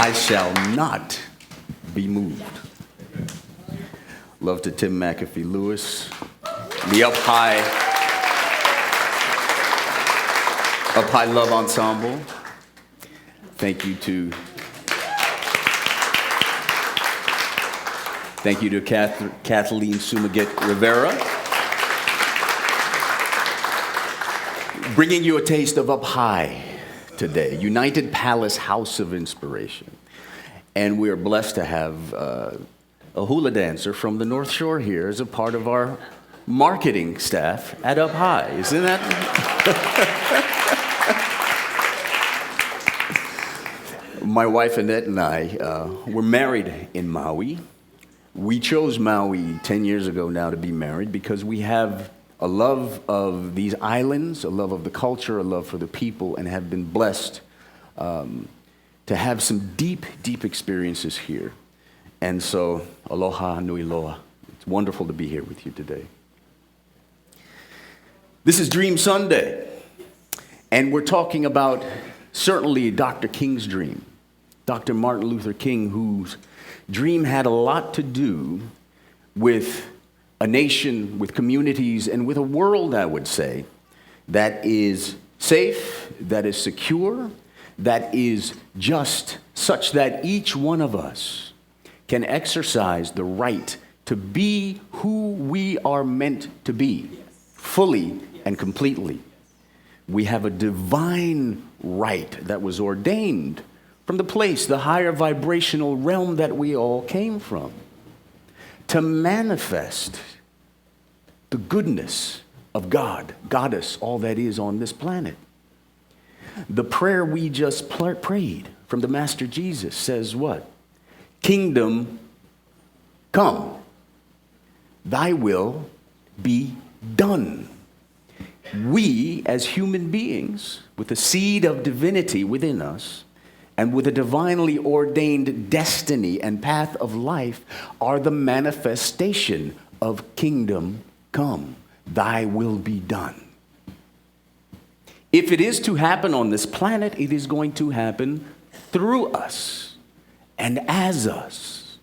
I shall not be moved. Love to Tim McAfee Lewis, the Up High Love Ensemble. Thank you to Kathleen Sumaget Rivera, bringing you a taste of Up High today, United Palace House of Inspiration. And we are blessed to have a hula dancer from the North Shore here as a part of our marketing staff at Up High. Isn't that? My wife Annette and I were married in Maui. We chose Maui 10 years ago now to be married because we have a love of these islands, a love of the culture, a love for the people, and have been blessed to have some deep, deep experiences here. And so, aloha nui loa. It's wonderful to be here with you today. This is Dream Sunday, and we're talking about certainly Dr. King's dream, Dr. Martin Luther King, whose dream had a lot to do with a nation, with communities, and with a world, I would say, that is safe, that is secure, that is just, such that each one of us can exercise the right to be who we are meant to be, fully and completely. We have a divine right that was ordained from the place, the higher vibrational realm that we all came from, to manifest the goodness of God, Goddess, all that is on this planet. The prayer we just prayed from the Master Jesus says what? Kingdom come, thy will be done. We, as human beings, with the seed of divinity within us, and with a divinely ordained destiny and path of life, are the manifestation of kingdom come. Thy will be done. If it is to happen on this planet, it is going to happen through us and as us,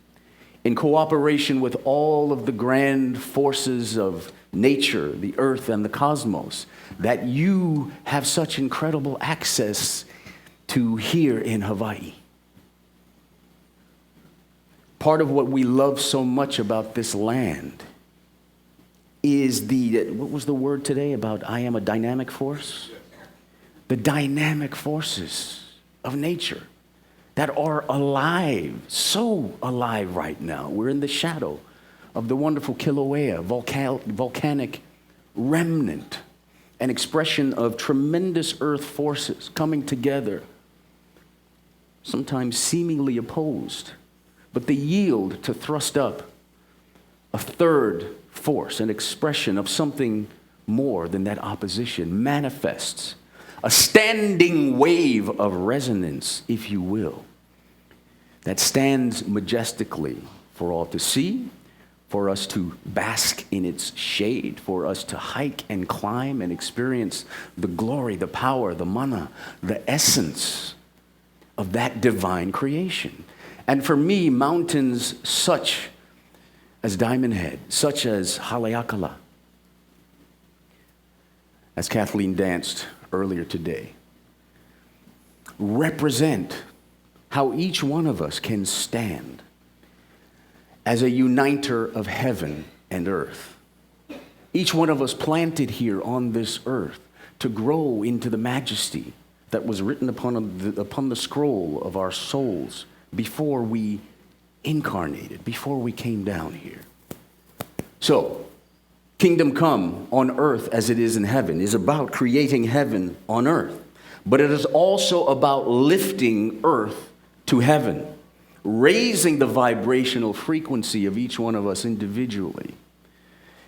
in cooperation with all of the grand forces of nature, the earth and the cosmos, that you have such incredible access to here in Hawaii. Part of what we love so much about this land is what was the word today about I am a dynamic force? The dynamic forces of nature that are alive, so alive right now. We're in the shadow of the wonderful Kilauea volcanic remnant, an expression of tremendous earth forces coming together, sometimes seemingly opposed, but they yield to thrust up a third force, an expression of something more than that opposition, manifests a standing wave of resonance, if you will, that stands majestically for all to see, for us to bask in its shade, for us to hike and climb and experience the glory, the power, the mana, the essence of that divine creation. And for me, mountains such as Diamond Head, such as Haleakala, as Kathleen danced earlier today, represent how each one of us can stand as a uniter of heaven and earth. Each one of us planted here on this earth to grow into the majesty that was written upon the scroll of our souls before we incarnated, before we came down here. So, kingdom come on earth as it is in heaven is about creating heaven on earth. But it is also about lifting earth to heaven, raising the vibrational frequency of each one of us individually,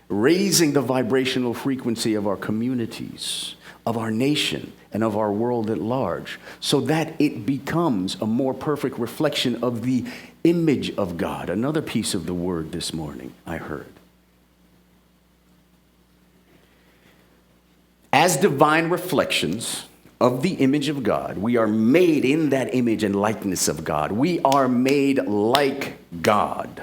raising the vibrational frequency of our communities, of our nation, and of our world at large, so that it becomes a more perfect reflection of the image of God. Another piece of the word this morning I heard. As divine reflections of the image of God. We are made in that image and likeness of God. We are made like God,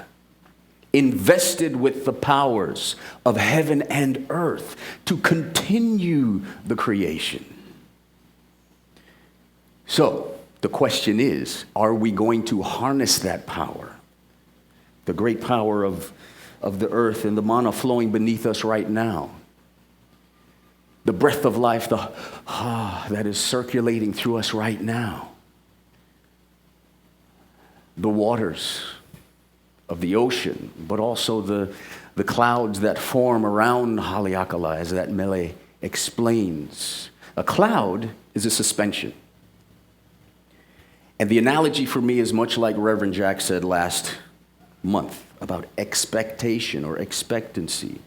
invested with the powers of heaven and earth to continue the creation. So, the question is, are we going to harness that power? The great power of the earth and the manna flowing beneath us right now. The breath of life, that is circulating through us right now. The waters of the ocean, but also the clouds that form around Haleakala, as that Mele explains. A cloud is a suspension. And the analogy for me is much like Reverend Jack said last month about expectation or expectancy.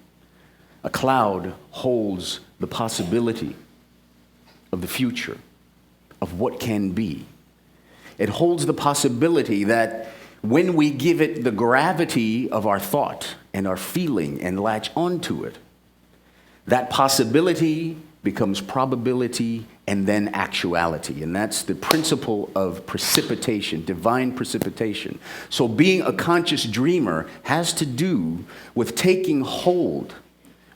A cloud holds the possibility of the future, of what can be. It holds the possibility that when we give it the gravity of our thought and our feeling and latch onto it, that possibility becomes probability and then actuality. And that's the principle of precipitation, divine precipitation. So being a conscious dreamer has to do with taking hold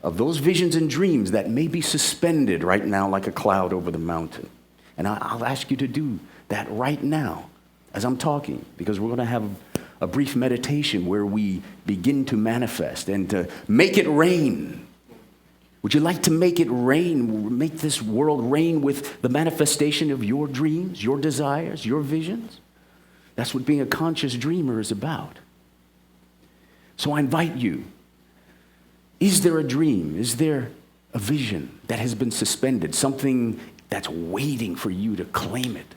of those visions and dreams that may be suspended right now like a cloud over the mountain. And I'll ask you to do that right now as I'm talking, because we're going to have a brief meditation where we begin to manifest and to make it rain. Would you like to make it rain, make this world rain with the manifestation of your dreams, your desires, your visions? That's what being a conscious dreamer is about. So I invite you, is there a dream? Is there a vision that has been suspended, something that's waiting for you to claim it?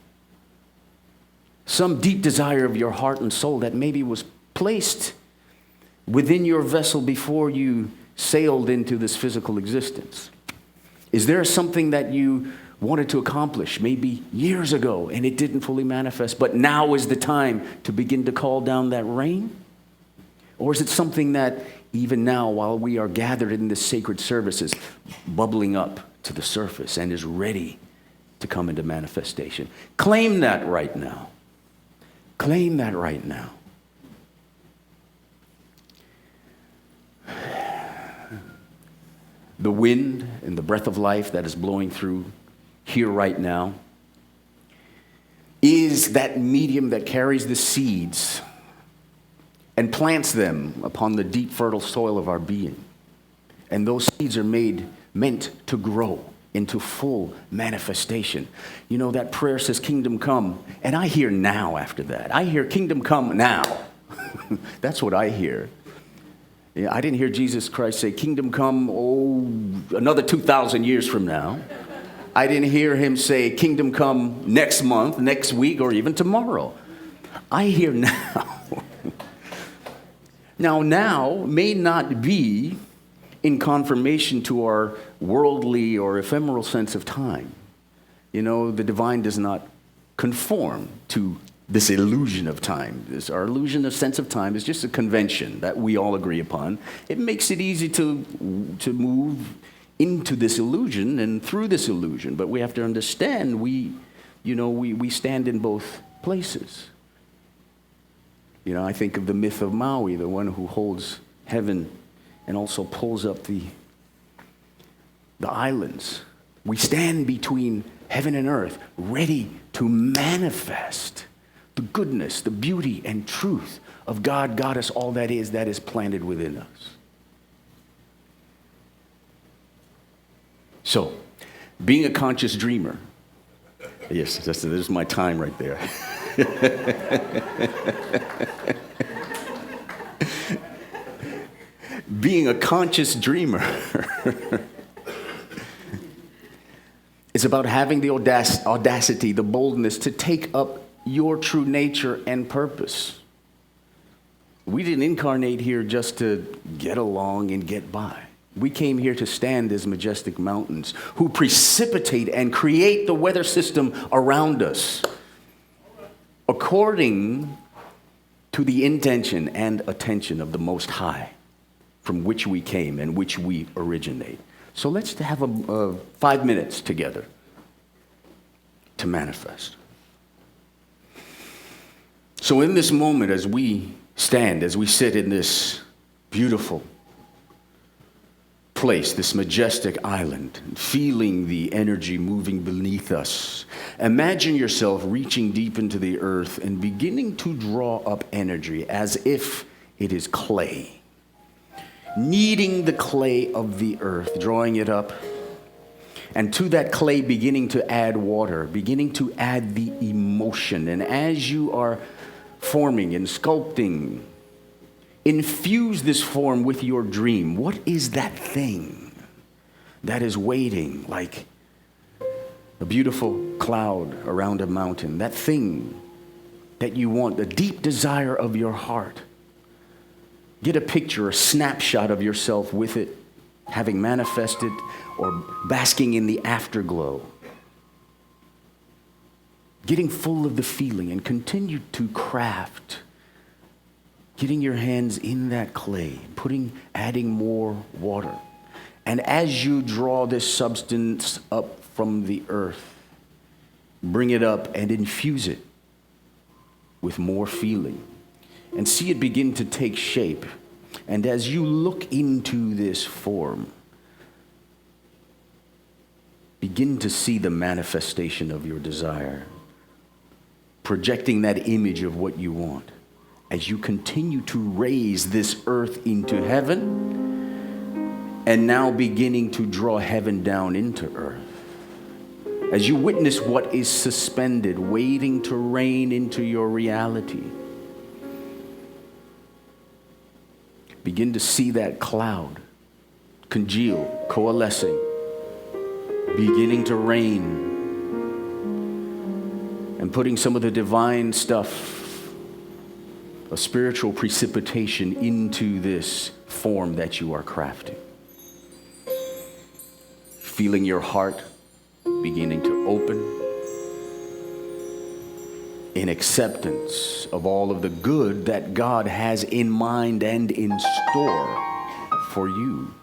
Some deep desire of your heart and soul that maybe was placed within your vessel before you sailed into this physical existence. Is there something that you wanted to accomplish maybe years ago and it didn't fully manifest, but now is the time to begin to call down that rain? Or is it something that even now, while we are gathered in this sacred service, is bubbling up to the surface and is ready to come into manifestation? Claim that right now. Claim that right now. The wind and the breath of life that is blowing through here right now is that medium that carries the seeds and plants them upon the deep, fertile soil of our being. And those seeds are meant to grow into full manifestation. You know, that prayer says, kingdom come. And I hear now after that. I hear kingdom come now. That's what I hear. Yeah, I didn't hear Jesus Christ say, kingdom come, another 2,000 years from now. I didn't hear him say, kingdom come next month, next week, or even tomorrow. I hear now. Now may not be in confirmation to our worldly or ephemeral sense of time. You know, the divine does not conform to this illusion of time. Our illusion of sense of time is just a convention that we all agree upon. It makes it easy to move into this illusion and through this illusion. But we have to understand we stand in both places. You know, I think of the myth of Maui, the one who holds heaven and also pulls up the islands. We stand between heaven and earth, ready to manifest the goodness, the beauty, and truth of God, Goddess, all that is planted within us. So, being a conscious dreamer, yes, this is my time right there. Being a conscious dreamer is about having the audacity, the boldness to take up your true nature and purpose. We didn't incarnate here just to get along and get by. We came here to stand as majestic mountains who precipitate and create the weather system around us according to the intention and attention of the Most High, from which we came and which we originate. So let's have 5 minutes together. to manifest. So in this moment, as we stand, as we sit in this beautiful place, this majestic island, feeling the energy moving beneath us, imagine yourself reaching deep into the earth and beginning to draw up energy as if it is clay. Kneading the clay of the earth, drawing it up, and to that clay beginning to add water, beginning to add the emotion. And as you are forming and sculpting, infuse this form with your dream. What is that thing that is waiting like a beautiful cloud around a mountain? That thing that you want, the deep desire of your heart. Get a picture, a snapshot of yourself with it, having manifested or basking in the afterglow. Getting full of the feeling and continue to craft. Getting your hands in that clay, adding more water. And as you draw this substance up from the earth, bring it up and infuse it with more feeling. And see it begin to take shape. And as you look into this form, begin to see the manifestation of your desire, projecting that image of what you want. As you continue to raise this earth into heaven, and now beginning to draw heaven down into earth. As you witness what is suspended, waiting to rain into your reality. Begin to see that cloud congeal, coalescing, beginning to rain, and putting some of the divine stuff, a spiritual precipitation into this form that you are crafting. Feeling your heart beginning to open in acceptance of all of the good that God has in mind and in store for you.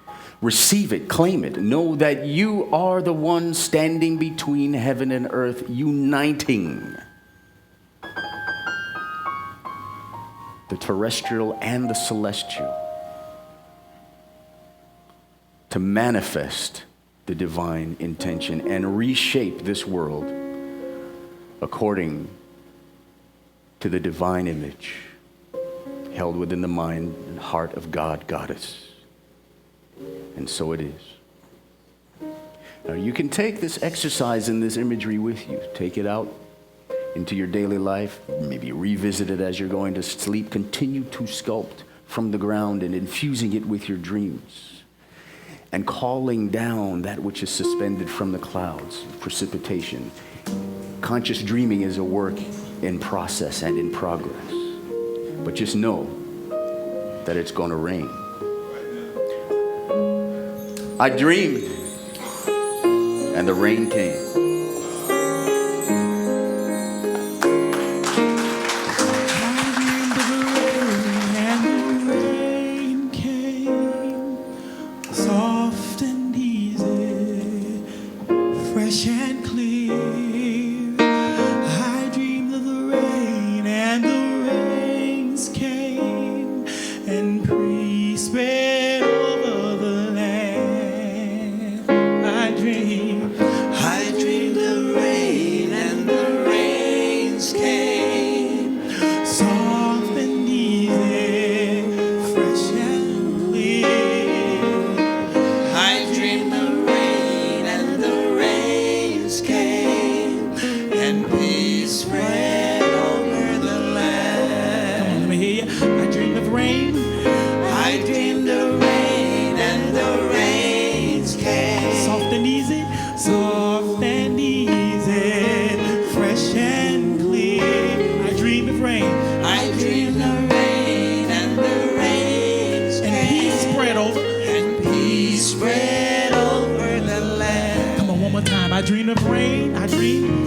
Receive it, claim it. Know that you are the one standing between heaven and earth, uniting the terrestrial and the celestial to manifest the divine intention and reshape this world according to the divine image held within the mind and heart of God, Goddess. And so it is. Now you can take this exercise and this imagery with you. Take it out into your daily life. Maybe revisit it as you're going to sleep. Continue to sculpt from the ground and infusing it with your dreams. And calling down that which is suspended from the clouds, precipitation. Conscious dreaming is a work in process and in progress. But just know that it's going to rain. I dreamed, and the rain came. I dreamed of rain, I dreamed